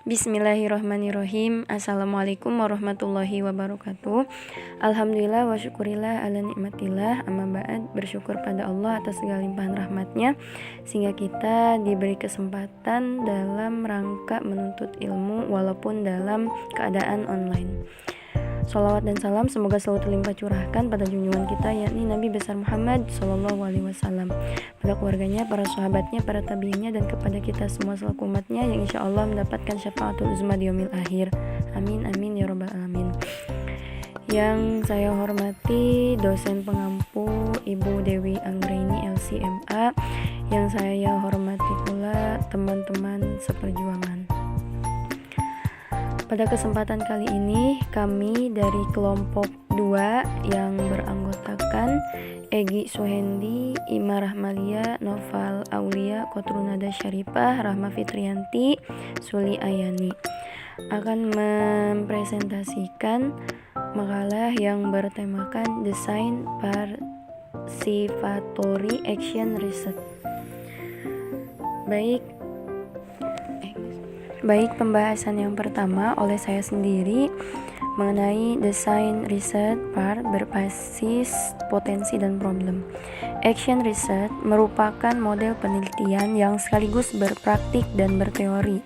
Bismillahirrahmanirrahim. Assalamualaikum warahmatullahi wabarakatuh. Alhamdulillah wa syukurillah ala nikmatillah. Amma ba'd, bersyukur pada Allah atas segala limpahan rahmatnya sehingga kita diberi kesempatan dalam rangka menuntut ilmu walaupun dalam keadaan online. Sholawat dan salam semoga selalu terlimpah curahkan pada junjungan kita, yakni Nabi besar Muhammad SAW, pada keluarganya, para sahabatnya, para tabiinnya, dan kepada kita semua selaku umatnya yang insya Allah mendapatkan syafaatul uzma di yaumil akhir. Amin amin ya rabbal alamin. Yang saya hormati dosen pengampu Ibu Dewi Anggraini LCMA, yang saya hormati pula teman-teman seperjuangan. Pada kesempatan kali ini kami dari kelompok 2 yang beranggotakan Egi Suhendi, Ima Rahmalia, Noval Aulia, Kotrunada Syarifah, Rahma Fitrianti, Suli Ayani akan mempresentasikan makalah yang bertemakan Design Participatory Action Research. Baik, pembahasan yang pertama oleh saya sendiri mengenai desain riset part berbasis potensi dan problem. Action research merupakan model penelitian yang sekaligus berpraktik dan berteori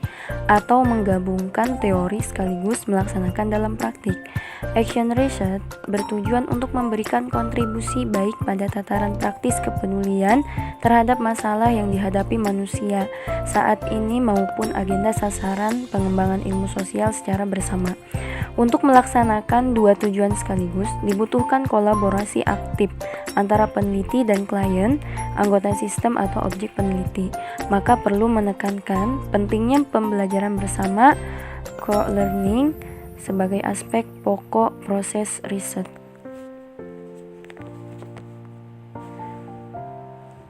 atau menggabungkan teori sekaligus melaksanakan dalam praktik. Action research bertujuan untuk memberikan kontribusi baik pada tataran praktis kepedulian terhadap masalah yang dihadapi manusia saat ini maupun agenda sasaran pengembangan ilmu sosial secara bersama. Untuk melaksanakan dua tujuan sekaligus, dibutuhkan kolaborasi aktif antara peneliti dan klien, anggota sistem atau objek peneliti. Maka perlu menekankan pentingnya pembelajaran bersama, co-learning, sebagai aspek pokok proses riset.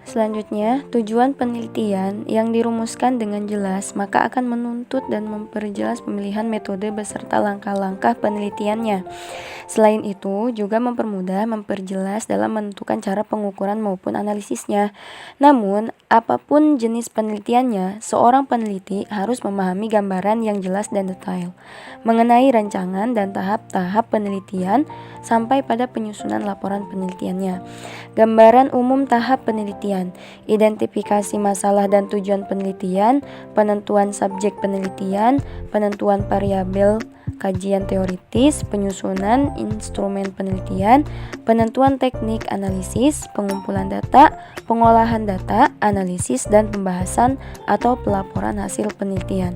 Selanjutnya, tujuan penelitian yang dirumuskan dengan jelas maka akan menuntut dan memperjelas pemilihan metode beserta langkah-langkah penelitiannya. Selain itu, juga memperjelas dalam menentukan cara pengukuran maupun analisisnya. Namun, apapun jenis penelitiannya, seorang peneliti harus memahami gambaran yang jelas dan detail mengenai rancangan dan tahap-tahap penelitian sampai pada penyusunan laporan penelitiannya. Gambaran umum tahap penelitian, identifikasi masalah dan tujuan penelitian, penentuan subjek penelitian, penentuan variabel kajian teoritis, penyusunan instrumen penelitian, penentuan teknik analisis, pengumpulan data, pengolahan data, analisis, dan pembahasan atau pelaporan hasil penelitian.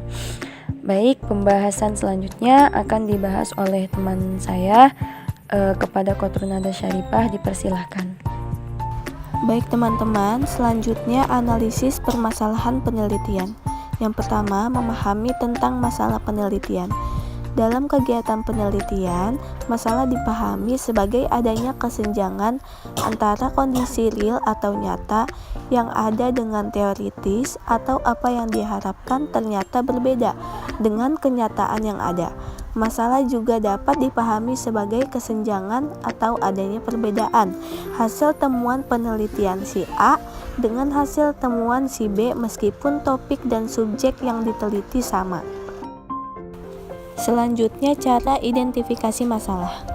Baik, pembahasan selanjutnya akan dibahas oleh teman saya. Kepada Kotrunada Syarifah dipersilahkan. Baik teman-teman, selanjutnya analisis permasalahan penelitian. Yang pertama, memahami tentang masalah penelitian. Dalam kegiatan penelitian, masalah dipahami sebagai adanya kesenjangan antara kondisi real atau nyata yang ada dengan teoritis atau apa yang diharapkan ternyata berbeda dengan kenyataan yang ada. Masalah juga dapat dipahami sebagai kesenjangan atau adanya perbedaan hasil temuan penelitian si A dengan hasil temuan si B meskipun topik dan subjek yang diteliti sama. Selanjutnya, cara identifikasi masalah.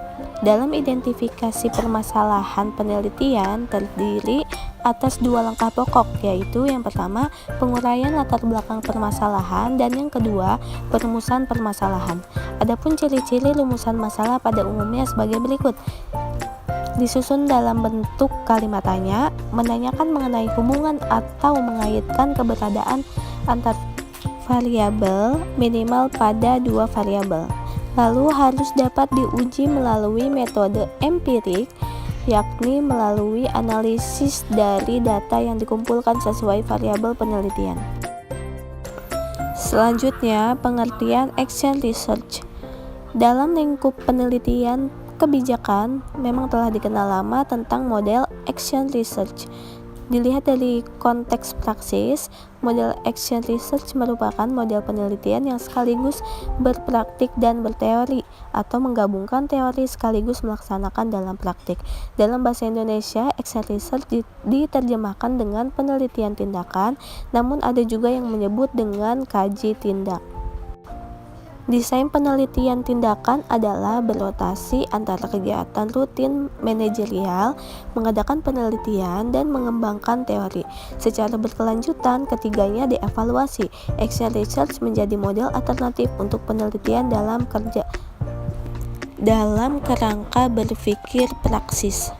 Dalam identifikasi permasalahan penelitian terdiri atas dua langkah pokok, yaitu yang pertama, penguraian latar belakang permasalahan, dan yang kedua, perumusan permasalahan. Adapun ciri-ciri rumusan masalah pada umumnya sebagai berikut. Disusun dalam bentuk kalimat tanya, menanyakan mengenai hubungan atau mengaitkan keberadaan antar variabel minimal pada dua variabel. Lalu harus dapat diuji melalui metode empirik, yakni melalui analisis dari data yang dikumpulkan sesuai variabel penelitian. Selanjutnya, pengertian action research. Dalam lingkup penelitian kebijakan, memang telah dikenal lama tentang model action research. Dilihat dari konteks praksis, model action research merupakan model penelitian yang sekaligus berpraktik dan berteori atau menggabungkan teori sekaligus melaksanakan dalam praktik. Dalam bahasa Indonesia, action research diterjemahkan dengan penelitian tindakan, namun ada juga yang menyebut dengan kaji tindak. Desain penelitian tindakan adalah berotasi antara kegiatan rutin manajerial, mengadakan penelitian, dan mengembangkan teori. Secara berkelanjutan, ketiganya dievaluasi. Action research menjadi model alternatif untuk penelitian dalam kerangka berpikir praksis.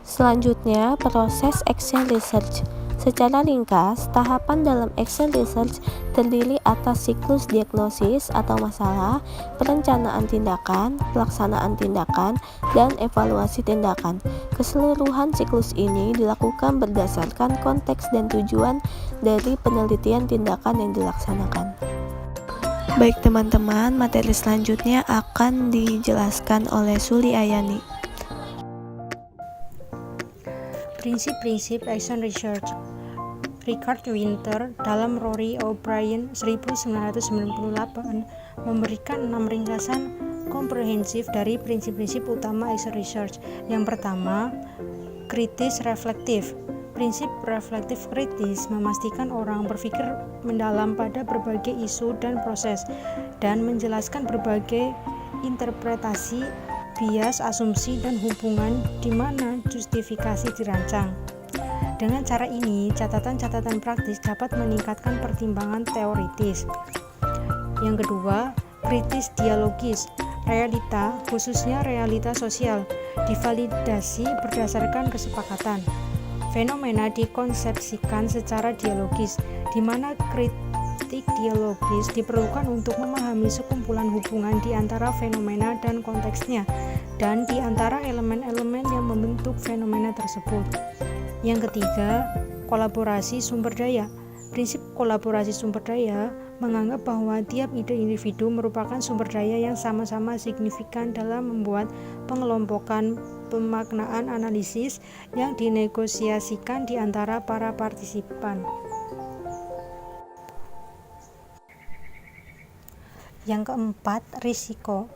Selanjutnya, proses action research. Secara ringkas, tahapan dalam action research terdiri atas siklus diagnosis atau masalah, perencanaan tindakan, pelaksanaan tindakan, dan evaluasi tindakan. Keseluruhan siklus ini dilakukan berdasarkan konteks dan tujuan dari penelitian tindakan yang dilaksanakan. Baik teman-teman, materi selanjutnya akan dijelaskan oleh Suli Ayani. Prinsip-prinsip action research. Richard Winter dalam Rory O'Brien 1998 memberikan 6 ringkasan komprehensif dari prinsip-prinsip utama action research. Yang pertama, kritis reflektif. Prinsip reflektif kritis memastikan orang berpikir mendalam pada berbagai isu dan proses dan menjelaskan berbagai interpretasi, bias, asumsi, dan hubungan di mana justifikasi dirancang. Dengan cara ini, catatan-catatan praktis dapat meningkatkan pertimbangan teoritis. Yang kedua, kritis dialogis. Realita, khususnya realita sosial, divalidasi berdasarkan kesepakatan. Fenomena dikonsepsikan secara dialogis, di mana kritik dialogis diperlukan untuk memahami sekumpulan hubungan di antara fenomena dan konteksnya, dan di antara elemen-elemen yang membentuk fenomena tersebut. Yang ketiga, kolaborasi sumber daya. Prinsip kolaborasi sumber daya menganggap bahwa tiap ide individu merupakan sumber daya yang sama-sama signifikan dalam membuat pengelompokan, pemaknaan, analisis yang dinegosiasikan di antara para partisipan. Yang keempat, risiko.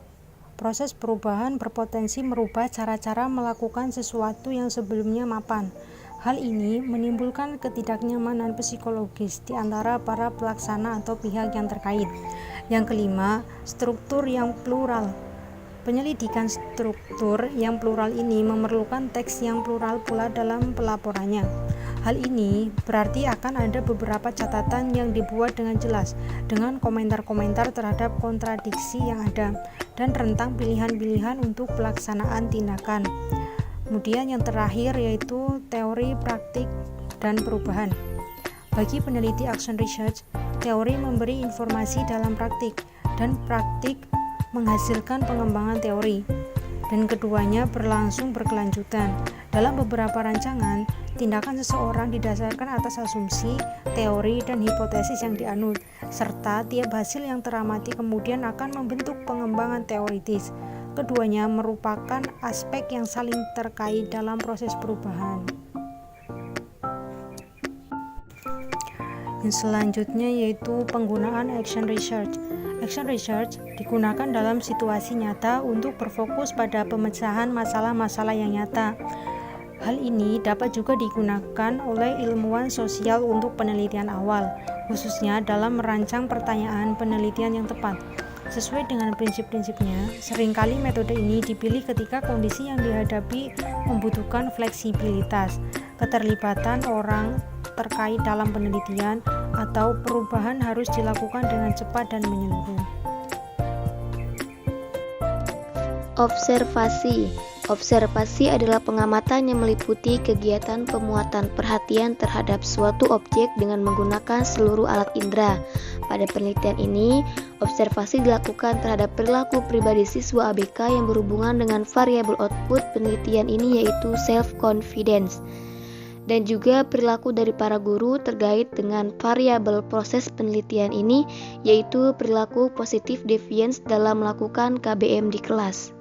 Proses perubahan berpotensi merubah cara-cara melakukan sesuatu yang sebelumnya mapan. Hal ini menimbulkan ketidaknyamanan psikologis di antara para pelaksana atau pihak yang terkait. Yang kelima, struktur yang plural. Penyelidikan struktur yang plural ini memerlukan teks yang plural pula dalam pelaporannya. Hal ini berarti akan ada beberapa catatan yang dibuat dengan jelas, dengan komentar-komentar terhadap kontradiksi yang ada, dan rentang pilihan-pilihan untuk pelaksanaan tindakan. Kemudian yang terakhir yaitu teori, praktik, dan perubahan. Bagi peneliti action research, teori memberi informasi dalam praktik, dan praktik menghasilkan pengembangan teori, dan keduanya berlangsung berkelanjutan. Dalam beberapa rancangan, tindakan seseorang didasarkan atas asumsi, teori, dan hipotesis yang dianut, serta tiap hasil yang teramati kemudian akan membentuk pengembangan teoritis. Keduanya merupakan aspek yang saling terkait dalam proses perubahan. Yang selanjutnya yaitu penggunaan action research. Action research digunakan dalam situasi nyata untuk berfokus pada pemecahan masalah-masalah yang nyata. Hal ini dapat juga digunakan oleh ilmuwan sosial untuk penelitian awal, khususnya dalam merancang pertanyaan penelitian yang tepat. Sesuai dengan prinsip-prinsipnya, seringkali metode ini dipilih ketika kondisi yang dihadapi membutuhkan fleksibilitas, keterlibatan orang terkait dalam penelitian, atau perubahan harus dilakukan dengan cepat dan menyeluruh. Observasi. Observasi adalah pengamatan yang meliputi kegiatan pemuatan perhatian terhadap suatu objek dengan menggunakan seluruh alat indera. Pada penelitian ini, observasi dilakukan terhadap perilaku pribadi siswa ABK yang berhubungan dengan variabel output penelitian ini yaitu self-confidence, dan juga perilaku dari para guru terkait dengan variabel proses penelitian ini yaitu perilaku positive deviance dalam melakukan KBM di kelas.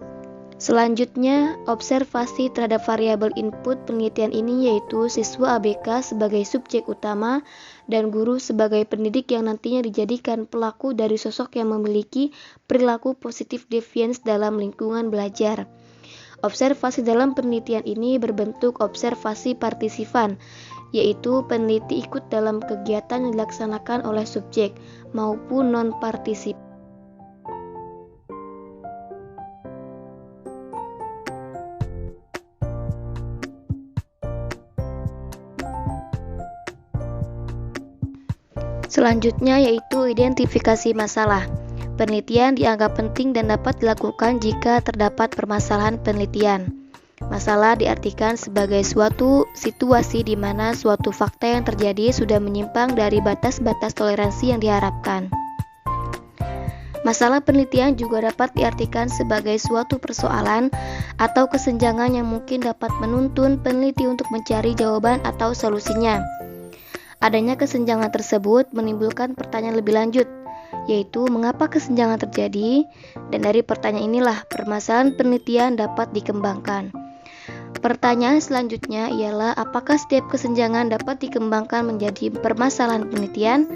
Selanjutnya, observasi terhadap variabel input penelitian ini yaitu siswa ABK sebagai subjek utama dan guru sebagai pendidik yang nantinya dijadikan pelaku dari sosok yang memiliki perilaku positive deviance dalam lingkungan belajar. Observasi dalam penelitian ini berbentuk observasi partisipan, yaitu peneliti ikut dalam kegiatan yang dilaksanakan oleh subjek maupun non-partisip. Selanjutnya yaitu identifikasi masalah. Penelitian dianggap penting dan dapat dilakukan jika terdapat permasalahan penelitian. Masalah diartikan sebagai suatu situasi di mana suatu fakta yang terjadi sudah menyimpang dari batas-batas toleransi yang diharapkan. Masalah penelitian juga dapat diartikan sebagai suatu persoalan atau kesenjangan yang mungkin dapat menuntun peneliti untuk mencari jawaban atau solusinya. Adanya kesenjangan tersebut menimbulkan pertanyaan lebih lanjut, yaitu mengapa kesenjangan terjadi, dan dari pertanyaan inilah permasalahan penelitian dapat dikembangkan. Pertanyaan selanjutnya ialah apakah setiap kesenjangan dapat dikembangkan menjadi permasalahan penelitian?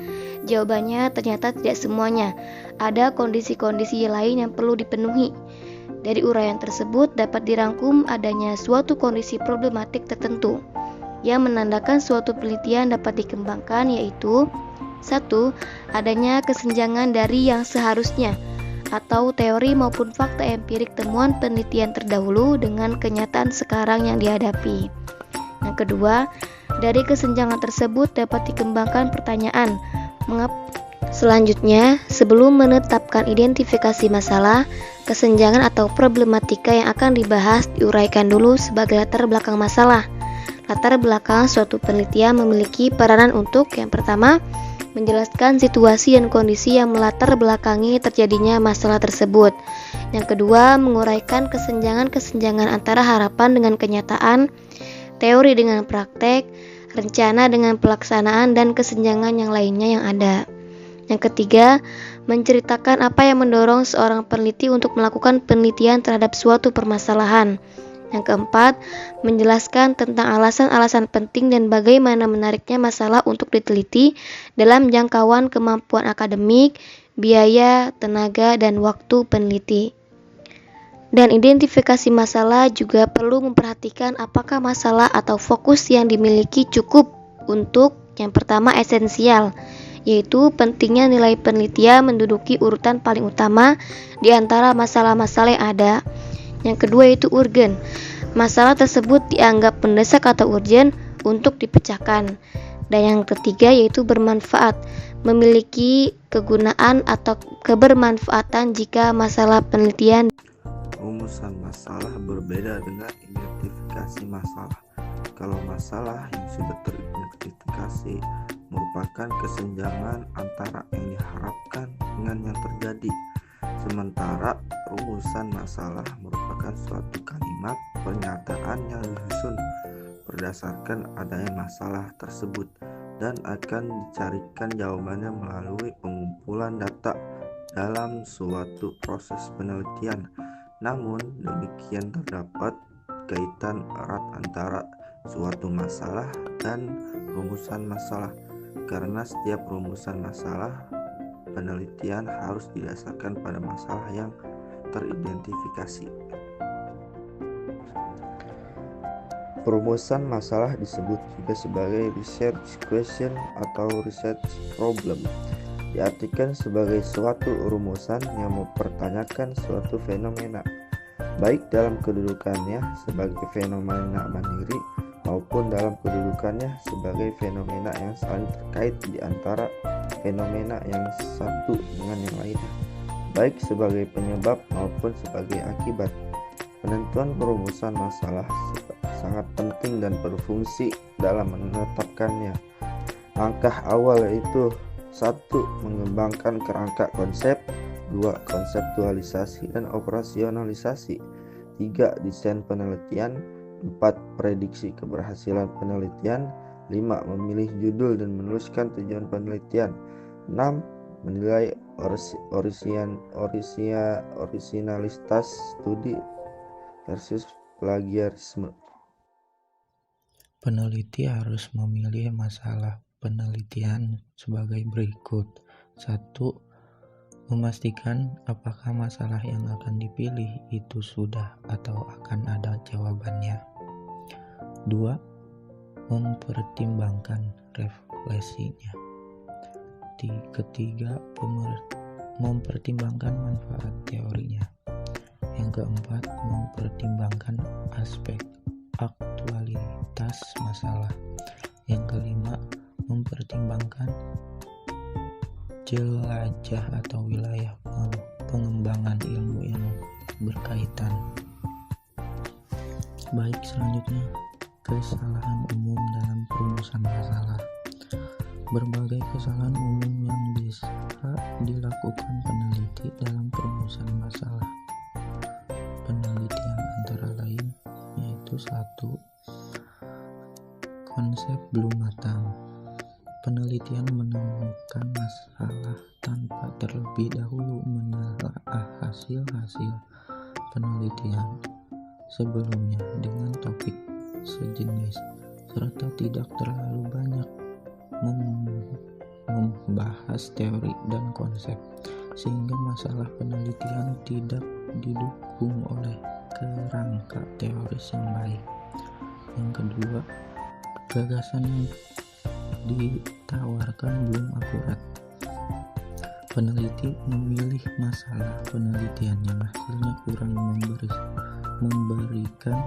Jawabannya ternyata tidak semuanya. Ada kondisi-kondisi lain yang perlu dipenuhi. Dari uraian tersebut dapat dirangkum adanya suatu kondisi problematik tertentu yang menandakan suatu penelitian dapat dikembangkan, yaitu 1. Adanya kesenjangan dari yang seharusnya atau teori maupun fakta empirik temuan penelitian terdahulu dengan kenyataan sekarang yang dihadapi. Yang kedua, dari kesenjangan tersebut dapat dikembangkan pertanyaan mengapa. Selanjutnya, sebelum menetapkan identifikasi masalah, kesenjangan atau problematika yang akan dibahas diuraikan dulu sebagai latar belakang masalah. Latar belakang suatu penelitian memiliki peranan untuk yang pertama, menjelaskan situasi dan kondisi yang melatar belakangi terjadinya masalah tersebut. Yang kedua, menguraikan kesenjangan-kesenjangan antara harapan dengan kenyataan, teori dengan praktek, rencana dengan pelaksanaan, dan kesenjangan yang lainnya yang ada. Yang ketiga, menceritakan apa yang mendorong seorang peneliti untuk melakukan penelitian terhadap suatu permasalahan. Yang keempat, menjelaskan tentang alasan-alasan penting dan bagaimana menariknya masalah untuk diteliti dalam jangkauan kemampuan akademik, biaya, tenaga, dan waktu peneliti. Dan identifikasi masalah juga perlu memperhatikan apakah masalah atau fokus yang dimiliki cukup untuk yang pertama esensial, yaitu pentingnya nilai penelitian menduduki urutan paling utama di antara masalah-masalah yang ada. Yang kedua yaitu urgen. Masalah tersebut dianggap mendesak atau urgen untuk dipecahkan. Dan yang ketiga yaitu bermanfaat, memiliki kegunaan atau kebermanfaatan jika masalah penelitian. Rumusan masalah berbeda dengan identifikasi masalah. Kalau masalah yang sudah teridentifikasi merupakan kesenjangan antara yang diharapkan dengan yang terjadi. Sementara rumusan masalah merupakan suatu kalimat pernyataan yang disusun berdasarkan adanya masalah tersebut dan akan dicarikan jawabannya melalui pengumpulan data dalam suatu proses penelitian. Namun demikian terdapat kaitan erat antara suatu masalah dan rumusan masalah, karena setiap rumusan masalah penelitian harus didasarkan pada masalah yang teridentifikasi. Perumusan masalah disebut juga sebagai research question atau research problem. Diartikan sebagai suatu rumusan yang mempertanyakan suatu fenomena, baik dalam kedudukannya sebagai fenomena mandiri maupun dalam kedudukannya sebagai fenomena yang saling terkait di antara fenomena yang satu dengan yang lainnya, baik sebagai penyebab maupun sebagai akibat. Penentuan perumusan masalah sangat penting dan berfungsi dalam menetapkannya. Langkah awal yaitu 1. Mengembangkan kerangka konsep, 2. Konseptualisasi dan operasionalisasi, 3. Desain penelitian, 4. Prediksi keberhasilan penelitian, 5. Memilih judul dan menuliskan tujuan penelitian, 6. Menilai orisinalitas studi versus plagiarisme. Peneliti harus memilih masalah penelitian sebagai berikut. 1. Memastikan apakah masalah yang akan dipilih itu sudah atau akan ada jawabannya. 2. mempertimbangkan refleksinya. Ketiga, mempertimbangkan manfaat teorinya. Yang keempat, mempertimbangkan aspek aktualitas masalah. Yang kelima, mempertimbangkan jelajah atau wilayah pengembangan ilmu yang berkaitan. Baik, selanjutnya kesalahan umum dalam perumusan masalah. Berbagai kesalahan umum yang bisa dilakukan peneliti dalam perumusan masalah penelitian antara lain yaitu 1. Konsep belum matang. Penelitian menemukan masalah tanpa terlebih dahulu menelaah hasil-hasil penelitian sebelumnya dengan topik sejenis serta tidak terlalu banyak membahas teori dan konsep sehingga masalah penelitian tidak didukung oleh kerangka teoris yang baik. Yang kedua, gagasan yang ditawarkan belum akurat. Peneliti memilih masalah penelitian yang hasilnya kurang memberikan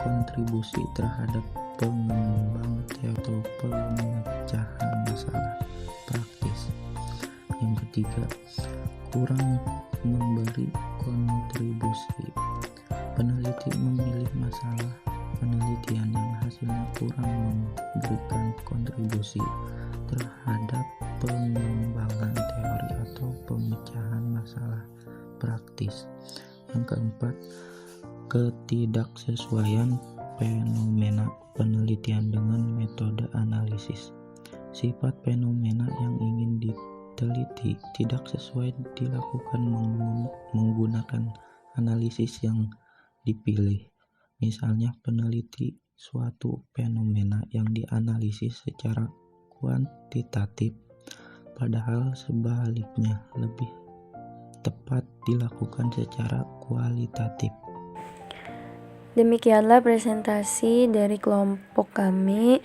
kontribusi terhadap pengembang atau pemecahan masalah praktis. Yang ketiga, kurang memberi kontribusi. Peneliti memilih masalah penelitian yang hasilnya kurang memberikan kontribusi terhadap pengembangan teori atau pemecahan masalah praktis. Yang keempat, ketidaksesuaian fenomena penelitian dengan metode analisis. Sifat fenomena yang ingin diteliti tidak sesuai dilakukan menggunakan analisis yang dipilih. Misalnya, peneliti suatu fenomena yang dianalisis secara kuantitatif, padahal sebaliknya lebih tepat dilakukan secara kualitatif. Demikianlah presentasi dari kelompok kami.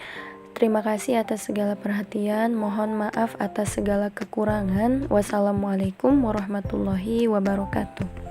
Terima kasih atas segala perhatian. Mohon maaf atas segala kekurangan. Wassalamualaikum warahmatullahi wabarakatuh.